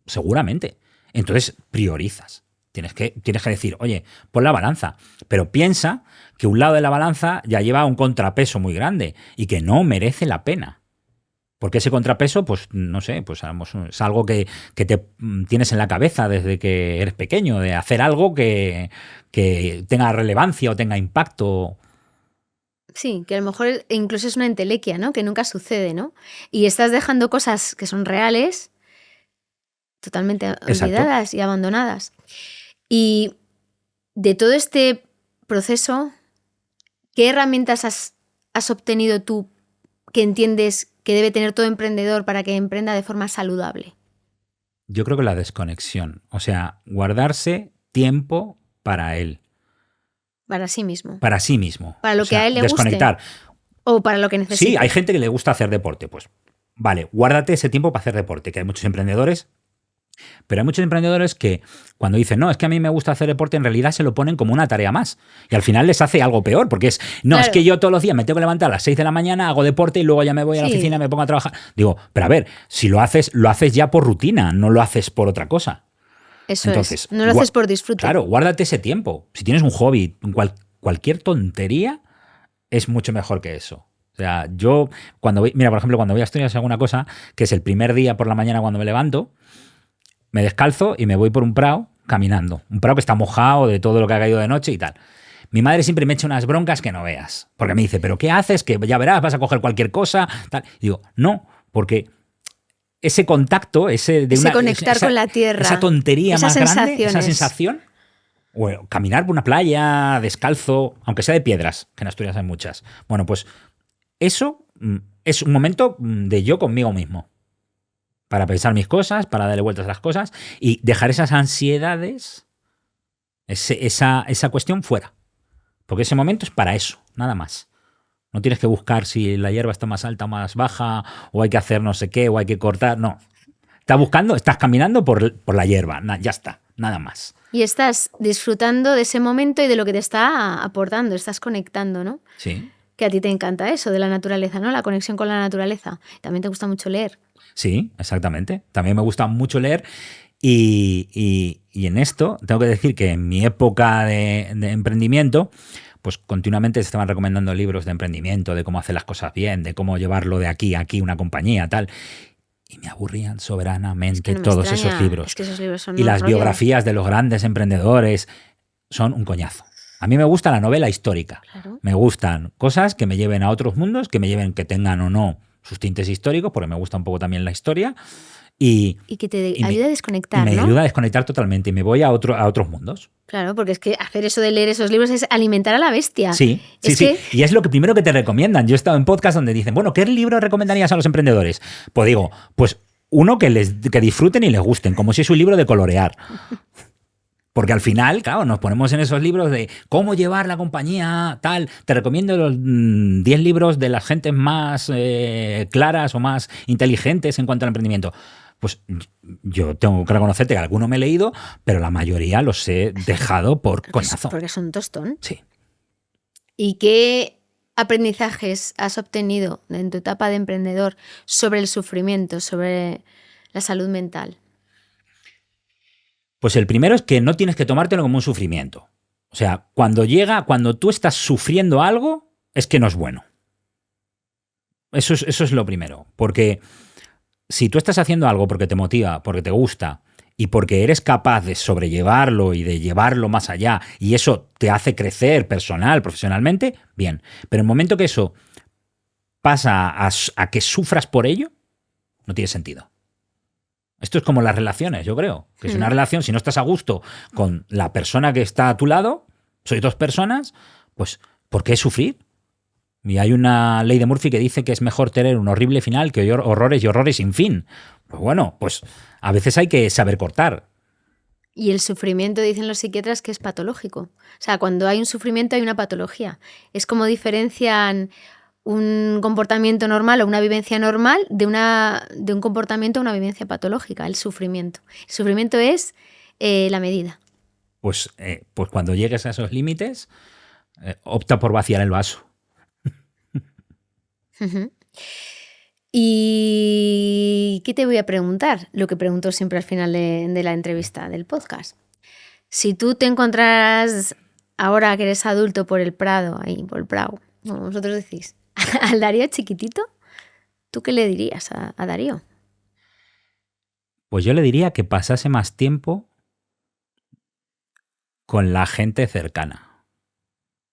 seguramente. Entonces priorizas. Tienes que decir, oye, pon la balanza, pero piensa que un lado de la balanza ya lleva un contrapeso muy grande y que no merece la pena. Porque ese contrapeso, pues no sé, pues es algo que te tienes en la cabeza desde que eres pequeño, de hacer algo que tenga relevancia o tenga impacto. Sí, que a lo mejor incluso es una entelequia, ¿no? Que nunca sucede, ¿no? Y estás dejando cosas que son reales totalmente olvidadas. Exacto. Y abandonadas. Y de todo este proceso, ¿qué herramientas has obtenido tú que entiendes que debe tener todo emprendedor para que emprenda de forma saludable? Yo creo que la desconexión, o sea, guardarse tiempo para él. Para sí mismo. Para sí mismo. Para lo que a él le desconectar. Guste. O para lo que necesite. Sí, hay gente que le gusta hacer deporte. Pues vale, guárdate ese tiempo para hacer deporte, que hay muchos emprendedores. Pero hay muchos emprendedores que cuando dicen, no, es que a mí me gusta hacer deporte, en realidad se lo ponen como una tarea más. Y al final les hace algo peor, porque claro. Es que yo todos los días me tengo que levantar a las 6 de la mañana, hago deporte y luego ya me voy a la oficina y me pongo a trabajar. Digo, pero a ver, si lo haces ya por rutina, no lo haces por otra cosa. Eso entonces, no lo haces por disfrute. Claro, guárdate ese tiempo. Si tienes un hobby, cualquier tontería es mucho mejor que eso. O sea, yo cuando voy, mira, por ejemplo, cuando voy a Asturias hago una cosa que es el primer día por la mañana cuando me levanto, me descalzo y me voy por un prado caminando. Un prado que está mojado de todo lo que ha caído de noche y tal. Mi madre siempre me echa unas broncas que no veas. Porque me dice, ¿pero qué haces? Que ya verás, vas a coger cualquier cosa. Tal. Y digo, no, porque ese contacto, ese conectar con la tierra, esa tontería más grande, esa sensación, o caminar por una playa descalzo, aunque sea de piedras, que en Asturias hay muchas. Bueno, pues eso es un momento de yo conmigo mismo. Para pensar mis cosas, para darle vueltas a las cosas y dejar esas ansiedades, esa cuestión fuera. Porque ese momento es para eso, nada más. No tienes que buscar si la hierba está más alta o más baja, o hay que hacer no sé qué, o hay que cortar, no. Estás caminando por la hierba, ya está, nada más. Y estás disfrutando de ese momento y de lo que te está aportando, estás conectando, ¿no? Sí. Que a ti te encanta eso de la naturaleza, ¿no? La conexión con la naturaleza. También te gusta mucho leer. Sí, exactamente. También me gusta mucho leer y en esto tengo que decir que en mi época de emprendimiento, pues continuamente se estaban recomendando libros de emprendimiento, de cómo hacer las cosas bien, de cómo llevarlo de aquí a aquí una compañía, tal. Y me aburrían soberanamente todos esos libros. Es que esos libros son y las biografías de los grandes emprendedores son un coñazo. A mí me gusta la novela histórica. Claro. Me gustan cosas que me lleven a otros mundos, que tengan o no sus tintes históricos, porque me gusta un poco también la historia, Y que te y me- ayuda a desconectar, me ¿no? ayuda a desconectar totalmente y me voy a otros mundos. Claro, porque es que hacer eso de leer esos libros es alimentar a la bestia. Sí, sí, Es sí. que Y es lo que primero que te recomiendan. Yo he estado en podcast donde dicen, bueno, ¿qué libro recomendarías a los emprendedores? Pues digo, pues uno que disfruten y les gusten, como si es un libro de colorear. Porque al final, claro, nos ponemos en esos libros de cómo llevar la compañía, tal. Te recomiendo los 10 libros de las gentes más claras o más inteligentes en cuanto al emprendimiento. Pues yo tengo que reconocerte que alguno me he leído, pero la mayoría los he dejado por coñazo. porque es un tostón. Sí. ¿Y qué aprendizajes has obtenido en tu etapa de emprendedor sobre el sufrimiento, sobre la salud mental? Pues el primero es que no tienes que tomártelo como un sufrimiento. O sea, cuando tú estás sufriendo algo, es que no es bueno. Eso es lo primero. Porque si tú estás haciendo algo porque te motiva, porque te gusta y porque eres capaz de sobrellevarlo y de llevarlo más allá y eso te hace crecer personal, profesionalmente, bien. Pero en el momento que eso pasa a que sufras por ello, no tiene sentido. Esto es como las relaciones, yo creo. Que si una relación, si no estás a gusto con la persona que está a tu lado, sois dos personas, pues ¿por qué sufrir? Y hay una ley de Murphy que dice que es mejor tener un horrible final que horrores y horrores sin fin. Pues bueno, pues a veces hay que saber cortar. Y el sufrimiento, dicen los psiquiatras, que es patológico. O sea, cuando hay un sufrimiento hay una patología. Es como diferencian un comportamiento normal o una vivencia normal de un comportamiento o una vivencia patológica, el sufrimiento. El sufrimiento es la medida. Pues cuando llegues a esos límites, opta por vaciar el vaso. Uh-huh. ¿Y qué te voy a preguntar? Lo que pregunto siempre al final de la entrevista del podcast. Si tú te encontraras, ahora que eres adulto, por el Prado, ahí, por el Prado, como vosotros decís, al Darío chiquitito, ¿tú qué le dirías a Darío? Pues yo le diría que pasase más tiempo con la gente cercana.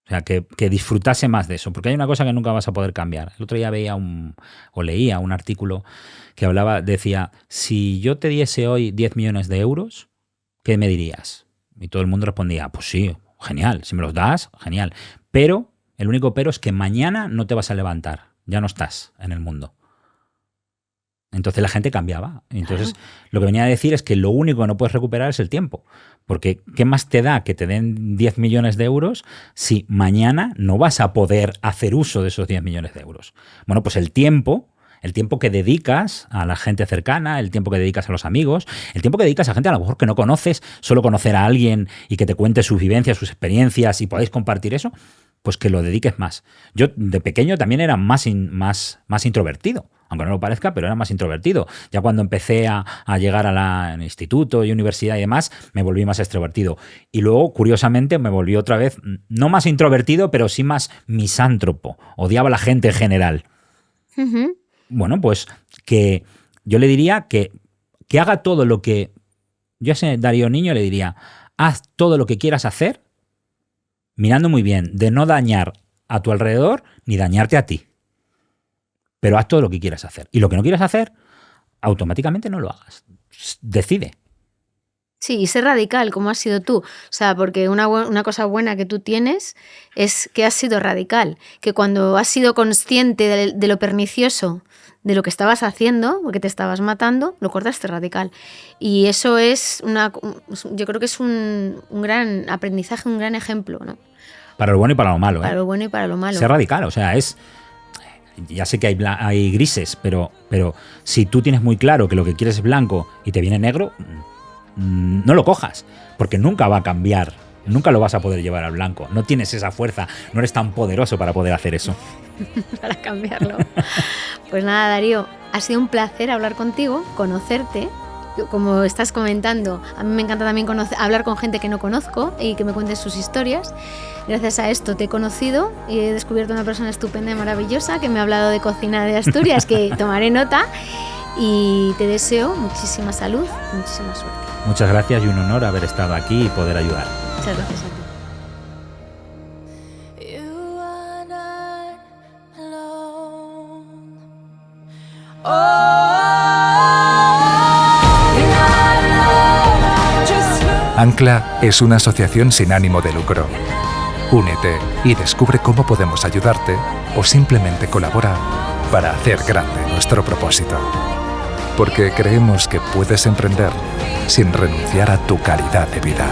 O sea, que disfrutase más de eso, porque hay una cosa que nunca vas a poder cambiar. El otro día leía un artículo que decía, si yo te diese hoy 10 millones de euros, ¿qué me dirías? Y todo el mundo respondía, pues sí, genial, si me los das, genial. Pero, el único pero es que mañana no te vas a levantar, ya no estás en el mundo. Entonces la gente cambiaba. Entonces lo que venía a decir es que lo único que no puedes recuperar es el tiempo. Porque ¿qué más te da que te den 10 millones de euros si mañana no vas a poder hacer uso de esos 10 millones de euros? Bueno, pues el tiempo que dedicas a la gente cercana, el tiempo que dedicas a los amigos, el tiempo que dedicas a gente a lo mejor que no conoces, solo conocer a alguien y que te cuente sus vivencias, sus experiencias y podáis compartir eso, pues que lo dediques más. Yo de pequeño también era más introvertido. Aunque no lo parezca, pero era más introvertido. Ya cuando empecé a llegar al instituto y universidad y demás, me volví más extrovertido. Y luego, curiosamente, me volví otra vez, no más introvertido, pero sí más misántropo. Odiaba a la gente en general. Uh-huh. Bueno, pues que yo le diría que haga todo lo que... Yo a ese Darío niño le diría, haz todo lo que quieras hacer, mirando muy bien, de no dañar a tu alrededor ni dañarte a ti. Pero haz todo lo que quieras hacer. Y lo que no quieras hacer, automáticamente no lo hagas. Decide. Sí, y ser radical, como has sido tú. O sea, porque una cosa buena que tú tienes es que has sido radical. Que cuando has sido consciente de lo pernicioso de lo que estabas haciendo, porque te estabas matando, lo cortaste radical. Y eso es yo creo que es un gran aprendizaje, un gran ejemplo, ¿no? Para lo bueno y para lo malo. Para lo bueno y para lo malo. Ser radical, o sea, es... Ya sé que hay grises, pero si tú tienes muy claro que lo que quieres es blanco y te viene negro, no lo cojas, porque nunca va a cambiar, nunca lo vas a poder llevar al blanco. No tienes esa fuerza, no eres tan poderoso para poder hacer eso. Para cambiarlo. Pues nada, Darío, ha sido un placer hablar contigo, conocerte. Como estás comentando, a mí me encanta también hablar con gente que no conozco y que me cuente sus historias. Gracias a esto te he conocido y he descubierto una persona estupenda y maravillosa que me ha hablado de cocina de Asturias, que tomaré nota, y te deseo muchísima salud, muchísima suerte. Muchas gracias y un honor haber estado aquí y poder ayudar. Muchas gracias a ti. Oh Ancla es una asociación sin ánimo de lucro. Únete y descubre cómo podemos ayudarte o simplemente colabora para hacer grande nuestro propósito. Porque creemos que puedes emprender sin renunciar a tu calidad de vida.